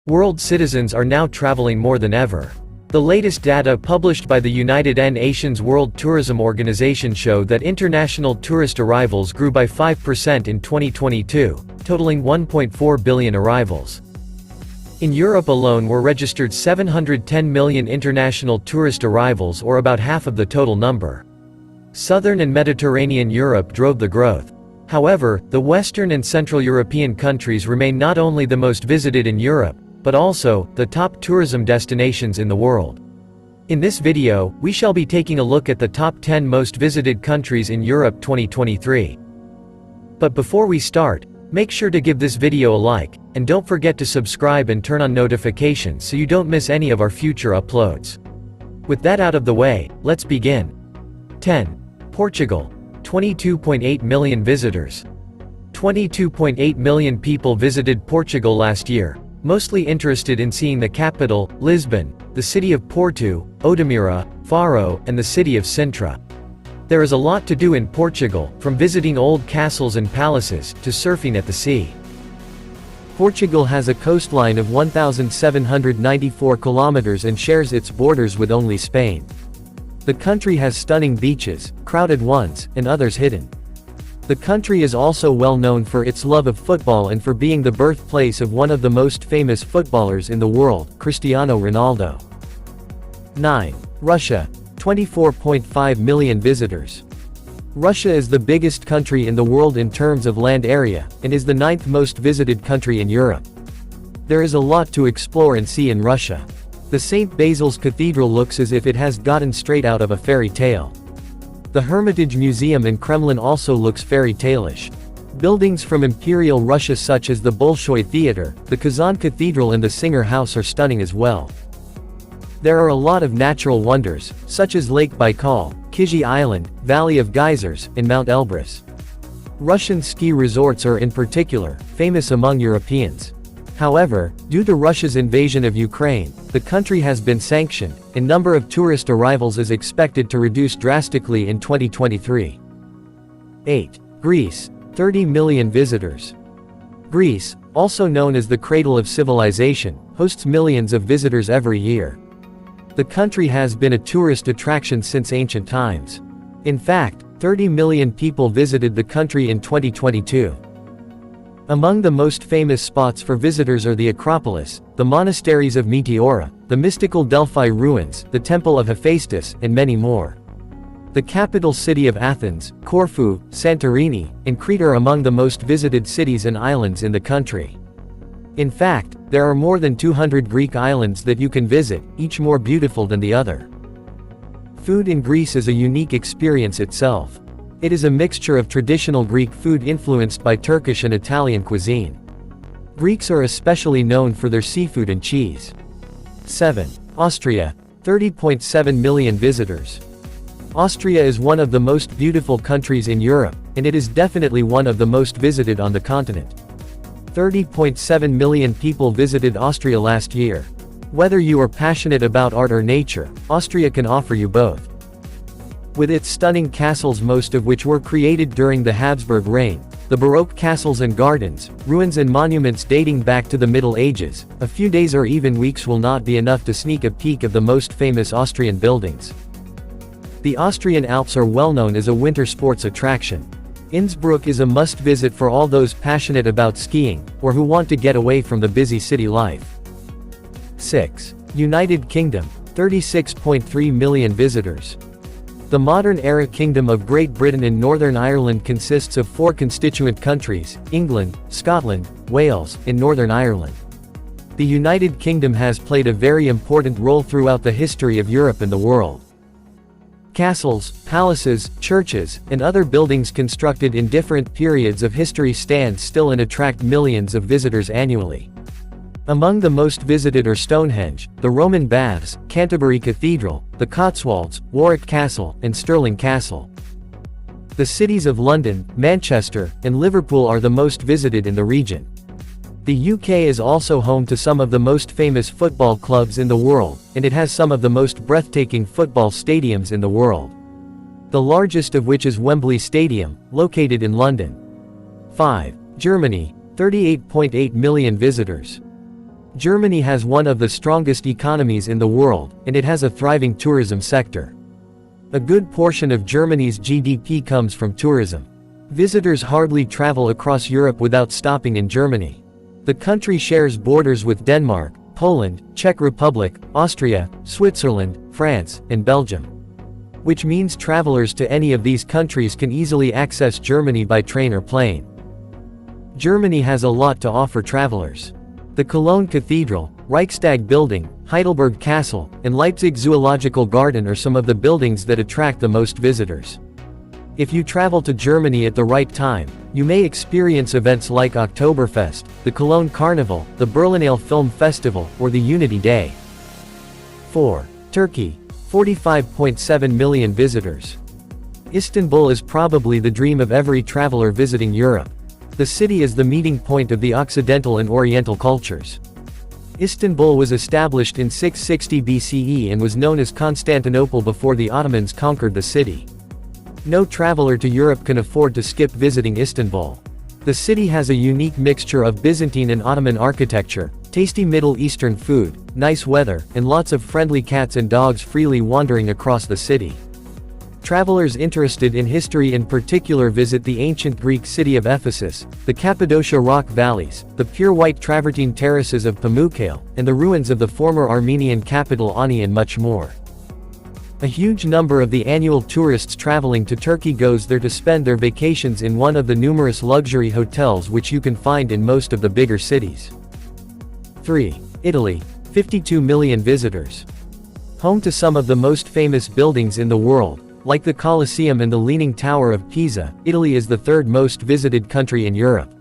World citizens are now traveling more than ever. The latest data published by the United Nations World Tourism Organization show that international tourist arrivals grew by 5% in 2022, totaling 1.4 billion arrivals. In Europe alone were registered 710 million international tourist arrivals, or about half of the total number. Southern and Mediterranean Europe drove the growth. However, the Western and Central European countries remain not only the most visited in Europe, but also the top tourism destinations in the world. In this video, we shall be taking a look at the top 10 most visited countries in Europe 2023. But before we start, make sure to give this video a like, and don't forget to subscribe and turn on notifications so you don't miss any of our future uploads. With that out of the way, let's begin. 10. Portugal. 22.8 million visitors. 22.8 million people visited Portugal last year, mostly interested in seeing the capital, Lisbon, the city of Porto, Odmira, Faro, and the city of Sintra. There is a lot to do in Portugal, from visiting old castles and palaces, to surfing at the sea. Portugal has a coastline of 1,794 kilometers and shares its borders with only Spain. The country has stunning beaches, crowded ones, and others hidden. The country is also well known for its love of football and for being the birthplace of one of the most famous footballers in the world, Cristiano Ronaldo. 9. Russia. 24.5 million visitors. Russia is the biggest country in the world in terms of land area, and is the 9th most visited country in Europe. There is a lot to explore and see in Russia. The St. Basil's Cathedral looks as if it has gotten straight out of a fairy tale. The Hermitage Museum in Kremlin also looks fairy tale-ish. Buildings from Imperial Russia such as the Bolshoi Theater, the Kazan Cathedral and the Singer House are stunning as well. There are a lot of natural wonders, such as Lake Baikal, Kizhi Island, Valley of Geysers, and Mount Elbrus. Russian ski resorts are in particular famous among Europeans. However, due to Russia's invasion of Ukraine, the country has been sanctioned, and number of tourist arrivals is expected to reduce drastically in 2023. 8. Greece. 30 million visitors. Greece, also known as the cradle of civilization, hosts millions of visitors every year. The country has been a tourist attraction since ancient times. In fact, 30 million people visited the country in 2022. Among the most famous spots for visitors are the Acropolis, the monasteries of Meteora, the mystical Delphi ruins, the Temple of Hephaestus, and many more. The capital city of Athens, Corfu, Santorini, and Crete are among the most visited cities and islands in the country. In fact, there are more than 200 Greek islands that you can visit, each more beautiful than the other. Food in Greece is a unique experience itself. It is a mixture of traditional Greek food influenced by Turkish and Italian cuisine. Greeks are especially known for their seafood and cheese. 7. Austria. 30.7 million visitors. Austria is one of the most beautiful countries in Europe, and it is definitely one of the most visited on the continent. 30.7 million people visited Austria last year. Whether you are passionate about art or nature, Austria can offer you both. With its stunning castles, most of which were created during the Habsburg reign, the Baroque castles and gardens, ruins and monuments dating back to the Middle Ages, a few days or even weeks will not be enough to sneak a peek of the most famous Austrian buildings. The Austrian Alps are well known as a winter sports attraction. Innsbruck is a must-visit for all those passionate about skiing, or who want to get away from the busy city life. 6. United Kingdom. 36.3 million visitors. The modern-era Kingdom of Great Britain and Northern Ireland consists of 4 constituent countries: England, Scotland, Wales, and Northern Ireland. The United Kingdom has played a very important role throughout the history of Europe and the world. Castles, palaces, churches, and other buildings constructed in different periods of history stand still and attract millions of visitors annually. Among the most visited are Stonehenge, the Roman Baths, Canterbury Cathedral, the Cotswolds, Warwick Castle, and Stirling Castle. The cities of London, Manchester, and Liverpool are the most visited in the region. The UK is also home to some of the most famous football clubs in the world, and it has some of the most breathtaking football stadiums in the world. The largest of which is Wembley Stadium, located in London. 5. Germany. 38.8 million visitors. Germany has one of the strongest economies in the world, and it has a thriving tourism sector. A good portion of Germany's GDP comes from tourism. Visitors hardly travel across Europe without stopping in Germany. The country shares borders with Denmark, Poland, Czech Republic, Austria, Switzerland, France, and Belgium. Which means travelers to any of these countries can easily access Germany by train or plane. Germany has a lot to offer travelers. The Cologne Cathedral, Reichstag Building, Heidelberg Castle, and Leipzig Zoological Garden are some of the buildings that attract the most visitors. If you travel to Germany at the right time, you may experience events like Oktoberfest, the Cologne Carnival, the Berlinale Film Festival, or the Unity Day. 4. Turkey. 45.7 million visitors. Istanbul is probably the dream of every traveler visiting Europe. The city is the meeting point of the Occidental and Oriental cultures. Istanbul was established in 660 BCE and was known as Constantinople before the Ottomans conquered the city. No traveler to Europe can afford to skip visiting Istanbul. The city has a unique mixture of Byzantine and Ottoman architecture, tasty Middle Eastern food, nice weather, and lots of friendly cats and dogs freely wandering across the city. Travelers interested in history in particular visit the ancient Greek city of Ephesus, the Cappadocia rock valleys, the pure white travertine terraces of Pamukkale, and the ruins of the former Armenian capital Ani, and much more. A huge number of the annual tourists traveling to Turkey goes there to spend their vacations in one of the numerous luxury hotels which you can find in most of the bigger cities. 3. Italy. 52 million visitors. Home to some of the most famous buildings in the world, like the Colosseum and the Leaning Tower of Pisa, Italy is the third most visited country in Europe.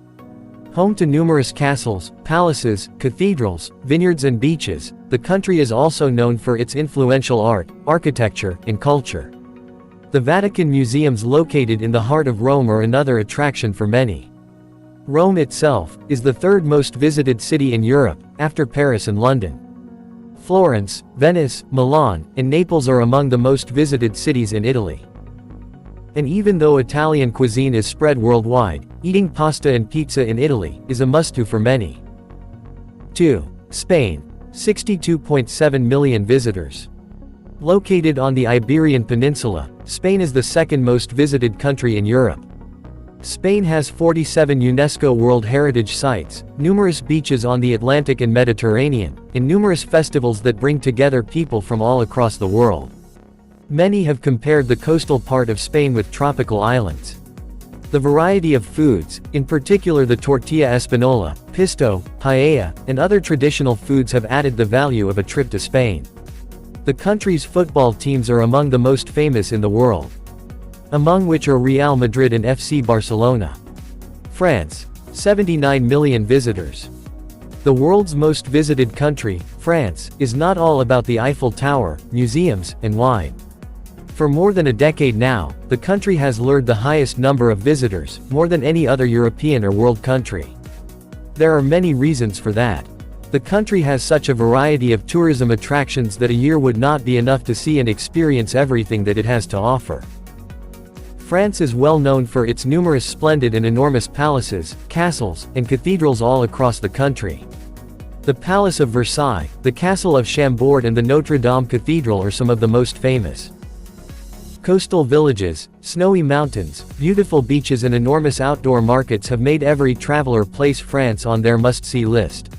Home to numerous castles, palaces, cathedrals, vineyards and beaches, the country is also known for its influential art, architecture, and culture. The Vatican museums located in the heart of Rome are another attraction for many. Rome itself is the third most visited city in Europe, after Paris and London. Florence, Venice, Milan, and Naples are among the most visited cities in Italy. And even though Italian cuisine is spread worldwide, eating pasta and pizza in Italy is a must-do for many. 2. Spain. 62.7 million visitors. Located on the Iberian Peninsula, Spain is the second most visited country in Europe. Spain has 47 UNESCO World Heritage Sites, numerous beaches on the Atlantic and Mediterranean, and numerous festivals that bring together people from all across the world. Many have compared the coastal part of Spain with tropical islands. The variety of foods, in particular the tortilla española, pisto, paella, and other traditional foods have added the value of a trip to Spain. The country's football teams are among the most famous in the world, among which are Real Madrid and FC Barcelona. France. 79 million visitors. The world's most visited country, France, is not all about the Eiffel Tower, museums, and wine. For more than a decade now, the country has lured the highest number of visitors, more than any other European or world country. There are many reasons for that. The country has such a variety of tourism attractions that a year would not be enough to see and experience everything that it has to offer. France is well known for its numerous splendid and enormous palaces, castles, and cathedrals all across the country. The Palace of Versailles, the Castle of Chambord and the Notre Dame Cathedral are some of the most famous. Coastal villages, snowy mountains, beautiful beaches and enormous outdoor markets have made every traveler place France on their must-see list.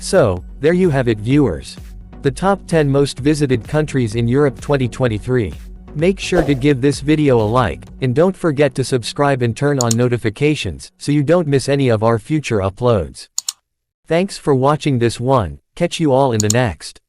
So, there you have it viewers. The top 10 most visited countries in Europe 2023. Make sure to give this video a like, and don't forget to subscribe and turn on notifications, so you don't miss any of our future uploads. Thanks for watching this one, catch you all in the next.